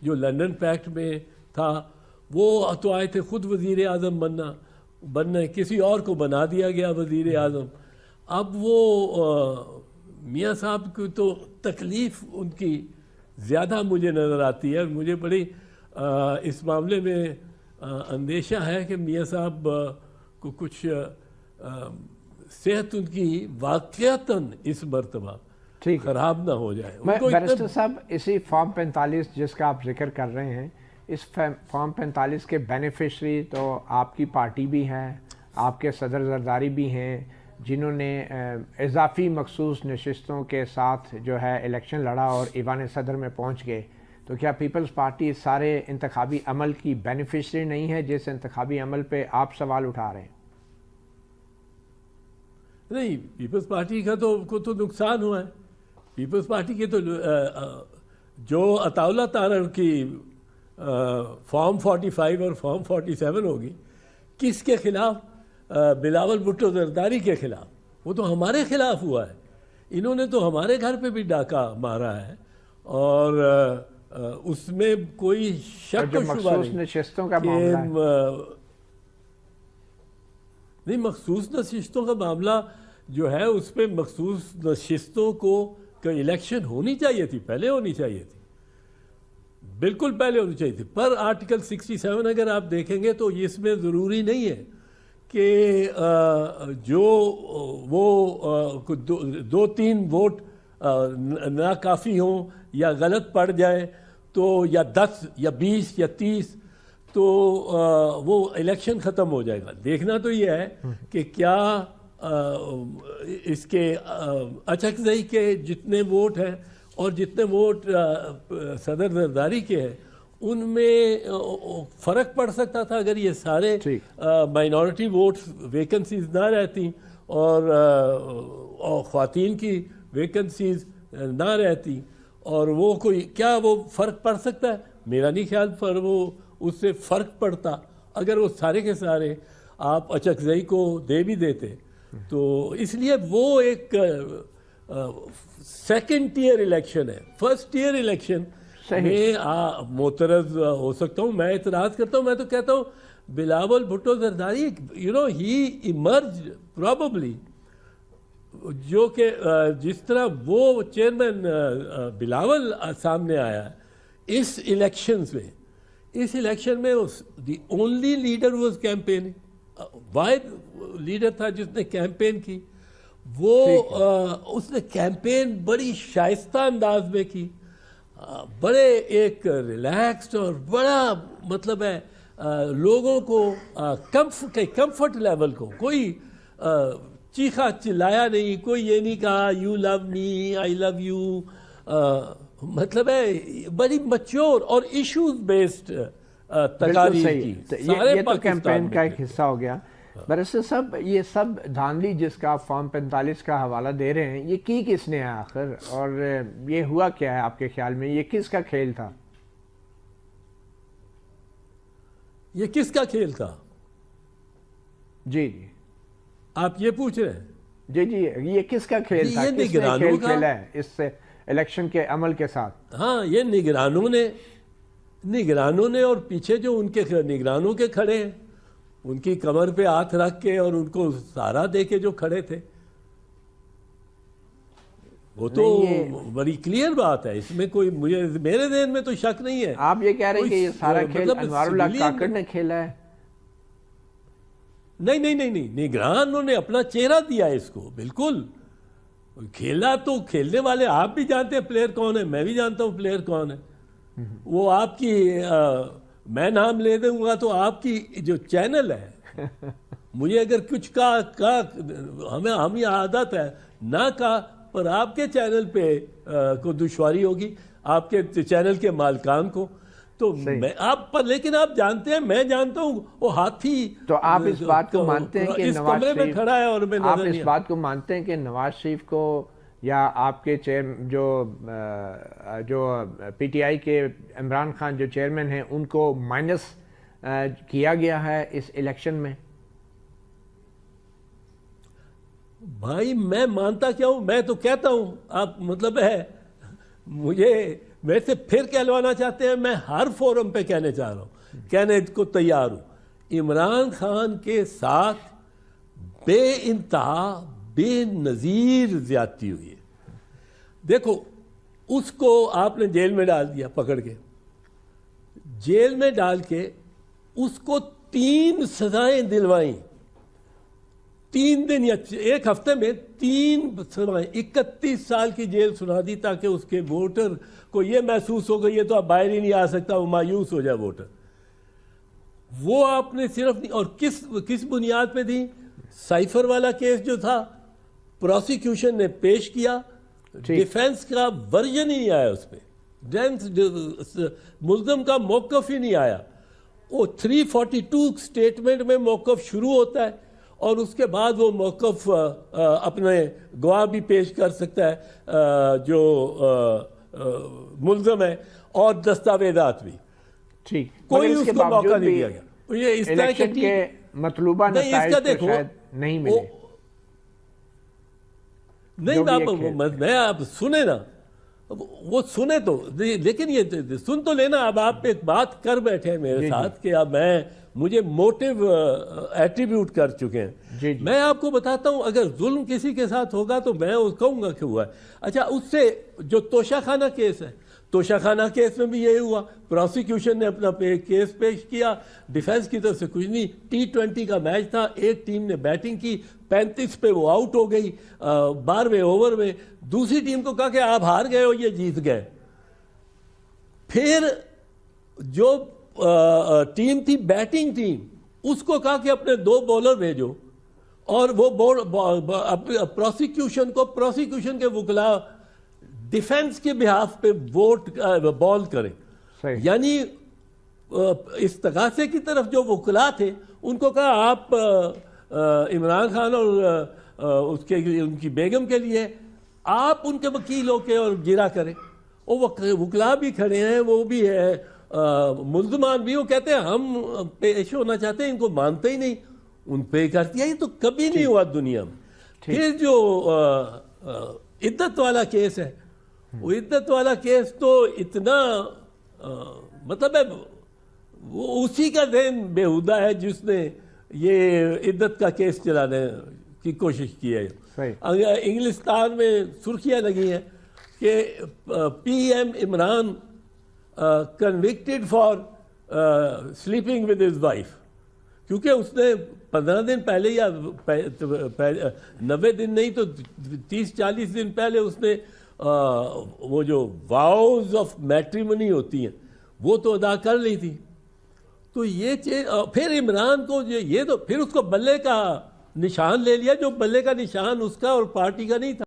جو London packet میں تھا وہ تو آئے تھے خود وزیر اعظم بننا کسی اور کو بنا دیا گیا وزیر اعظم. اب وہ میاں صاحب کی تو تکلیف ان کی زیادہ مجھے نظر آتی ہے, اور مجھے بڑی اس معاملے میں اندیشہ ہے کہ میاں صاحب کو کچھ صحت ان کی واقعتاً اس مرتبہ خراب نہ ہو جائے. بیرسٹر صاحب اسی فارم 45 جس کا آپ ذکر کر رہے ہیں, اس فارم 45 کے بینیفیشری تو آپ کی پارٹی بھی ہے, آپ کے صدر زرداری بھی ہیں, جنہوں نے اضافی مخصوص نشستوں کے ساتھ جو ہے الیکشن لڑا اور ایوان صدر میں پہنچ گئے. تو کیا پیپلز پارٹی سارے انتخابی عمل کی بینیفیشری نہیں ہے جس انتخابی عمل پہ آپ سوال اٹھا رہے ہیں؟ نہیں, پیپلز پارٹی کا کو تو نقصان ہوا ہے. پیپلز پارٹی کے تو جو اطاولہ تارڑ کی فارم 45 اور فارم 47 ہوگی, کس کے خلاف؟ بلاول بھٹو زرداری کے خلاف. وہ تو ہمارے خلاف ہوا ہے. انہوں نے تو ہمارے گھر پہ بھی ڈاکہ مارا ہے, اور اس میں کوئی شک و شبہ نہیں. مخصوص نشستوں کا معاملہ جو ہے اس پہ مخصوص نشستوں کو الیکشن ہونی چاہیے تھی, پہلے ہونی چاہیے تھی, بالکل پہلے ہونی چاہیے تھی. پر آرٹیکل 67 اگر آپ دیکھیں گے تو اس میں ضروری نہیں ہے کہ جو وہ 2-3 ووٹ ناکافی ہوں یا غلط پڑ جائیں تو یا 10 یا 20 یا 30 تو وہ الیکشن ختم ہو جائے گا. دیکھنا تو یہ ہے کہ کیا اس کے اچکزئی کے جتنے ووٹ ہیں اور جتنے ووٹ صدر زرداری کے ہیں ان میں فرق پڑ سکتا تھا اگر یہ سارے مائنورٹی ووٹس ویکنسیز نہ رہتی اور خواتین کی ویکنسیز نہ رہتی, اور وہ کوئی کیا وہ فرق پڑ سکتا ہے؟ میرا نہیں خیال پر وہ اس سے فرق پڑتا اگر وہ سارے کے سارے آپ اچکزئی کو دے بھی دیتے. تو اس لیے وہ ایک سیکنڈ ٹیئر الیکشن ہے. فرسٹ ٹیئر الیکشن میں معترض ہو سکتا ہوں, میں اعتراض کرتا ہوں. میں تو کہتا ہوں بلاول بھٹو زرداری ہی ایمرج پراببلی, جو کہ جس طرح وہ چیئرمین بلاول سامنے آیا اس الیکشنز میں, اس الیکشن میں the only leader was campaigning, واحد لیڈر تھا جس نے کیمپین کی. وہ اس نے کیمپین بڑی شائستہ انداز میں کی, بڑے ایک ریلیکسڈ اور بڑا مطلب ہے لوگوں کو کمفرٹ لیول کو, کوئی چیخا چلایا نہیں, کوئی یہ نہیں کہا you love me I love you, مطلب ہے بڑی میچور اور ایشوز بیسڈ تقاریر کی. یہ تو کیمپین کا ایک حصہ ہو گیا. بیرسٹر صاحب یہ سب دھاندلی جس کا آپ فارم 45 کا حوالہ دے رہے ہیں, یہ کی کس نے ہے آخر, اور یہ ہوا کیا ہے آپ کے خیال میں؟ یہ کس کا کھیل تھا؟ یہ کس کا کھیل تھا؟ جی آپ یہ پوچھ رہے ہیں؟ جی یہ کس کا کھیل تھا؟ کس نے کھیل کھیلا ہے اس سے الیکشن کے عمل کے ساتھ؟ ہاں, یہ نگرانوں نے اور پیچھے جو ان کے نگرانوں کے کھڑے ہیں, ان کی کمر پہ ہاتھ رکھ کے اور ان کو سہارا دے کے جو کھڑے تھے, وہ تو بڑی کلیئر بات ہے. اس میں کوئی میرے ذہن میں تو شک نہیں ہے. آپ یہ کہہ رہے ہیں کہ یہ سارا کھیل انوار اللہ کاکڑ نے کھیلا ہے؟ نہیں, نگرانوں نے اپنا چہرہ دیا اس کو. بالکل کھیلا تو کھیلنے والے آپ بھی جانتے ہیں پلیئر کون ہے, میں بھی جانتا ہوں پلیئر کون ہے. وہ آپ کی میں نام لے دوں گا تو آپ کی جو چینل ہے, مجھے اگر کچھ کا ہمیں عادت ہے نہ کا, پر آپ کے چینل پہ کو دشواری ہوگی, آپ کے چینل کے مالکان کو. تو میں آپ پر, لیکن آپ جانتے ہیں, میں جانتا ہوں وہ ہاتھی. تو آپ اس بات کو مانتے ہیں کہ نواز شریف کھڑا ہے اور آپ اس بات کو مانتے ہیں کہ نواز شریف کو یا آپ کے جو پی ٹی آئی کے عمران خان جو چیئرمین ہیں ان کو مائنس کیا گیا ہے اس الیکشن میں؟ بھائی میں مانتا کیا ہوں, میں تو کہتا ہوں, آپ مطلب ہے مجھے میرے سے پھر کہلوانا چاہتے ہیں، میں ہر فورم پہ کہنے چاہ رہا ہوں، کہنے کو تیار ہوں، عمران خان کے ساتھ بے انتہا بے نظیر زیادتی ہوئی ہے۔ دیکھو اس کو آپ نے جیل میں ڈال دیا، پکڑ کے جیل میں ڈال کے اس کو 3 سزائیں دلوائیں، 3 دن یا 1 ہفتے میں 3 سزائیں، 31 سال کی جیل سنا دی تاکہ اس کے ووٹر کو یہ محسوس ہو گئی ہے تو اب باہر ہی نہیں آ سکتا، وہ مایوس ہو جائے ووٹر۔ وہ آپ نے صرف نہیں، اور کس بنیاد پہ دی؟ سائفر والا کیس جو تھا پروسیکیوشن نے پیش کیا، ڈیفینس کا ورژن ہی نہیں آیا اس پہ، ملزم کا موقف ہی نہیں آیا۔ وہ 342 سٹیٹمنٹ میں موقف شروع ہوتا ہے اور اس کے بعد وہ موقف اپنے گواہ بھی پیش کر سکتا ہے جو ملزم ہے، اور دستاویزات بھی، ٹھیک، کوئی اس کو موقع نہیں دیا گیا۔ یہ اس طرح الیکشن کے مطلوبہ نتائج تو شاید نہیں ملے۔ نہیں، میں آپ سنیں نا، وہ سنے تو، لیکن یہ سن تو لینا۔ اب آپ ایک بات کر بیٹھے ہیں میرے ساتھ کہ اب مجھے موٹیو ایٹریبیوٹ کر چکے ہیں۔ میں آپ کو بتاتا ہوں، اگر ظلم کسی کے ساتھ ہوگا تو میں کہوں گا کہ ہوا ہے۔ اچھا، اس سے جو توشہ خانہ کیس ہے، توشہ خانہ کیس میں بھی یہی ہوا، پروسیکیوشن نے اپنا کیس پیش کیا، ڈیفینس کی طرف سے کچھ نہیں۔ T20 کا میچ تھا، ایک ٹیم نے بیٹنگ کی، 35 پہ وہ آؤٹ ہو گئی 12ویں اوور میں، دوسری ٹیم کو کہا کہ آپ ہار گئے ہو، یہ جیت گئے۔ پھر جو ٹیم تھی بیٹنگ ٹیم، اس کو کہا کہ اپنے 2 بولر بھیجو، اور وہ پروسیکیوشن کے وکلاء ڈیفینس کے بہاف پہ بال کریں۔ یعنی استغاثے کی طرف جو وکلاء تھے ان کو کہا آپ عمران خان اور ان کی بیگم کے لیے آپ ان کے وکیل ہو کے اور گرا کریں۔ وہ وکلاء بھی کھڑے ہیں، وہ بھی ہے، ملزمان بھی، وہ کہتے ہیں ہم پیش ہونا چاہتے ہیں، ان کو مانتے ہی نہیں، ان پہ کر دیا۔ یہ تو کبھی نہیں ہوا دنیا میں۔ پھر جو عدت والا کیس ہے، وہ عدت والا کیس تو اتنا مطلب ہے، وہ اسی کا ذہن بےہودہ ہے جس نے یہ عدت کا کیس چلانے کی کوشش کی ہے۔ انگلستان میں سرخیاں لگی ہیں کہ P M Imran convicted for sleeping with his wife, کیونکہ اس نے 15 دن پہلے یا 90 دن نہیں تو 30-40 دن پہلے اس نے وہ جو واؤز آف میٹریمنی ہوتی ہیں وہ تو ادا کر لی تھی۔ تو یہ چیز، پھر عمران کو یہ تو پھر اس کو بلے کا نشان لے لیا، جو بلے کا نشان اس کا اور پارٹی کا نہیں تھا۔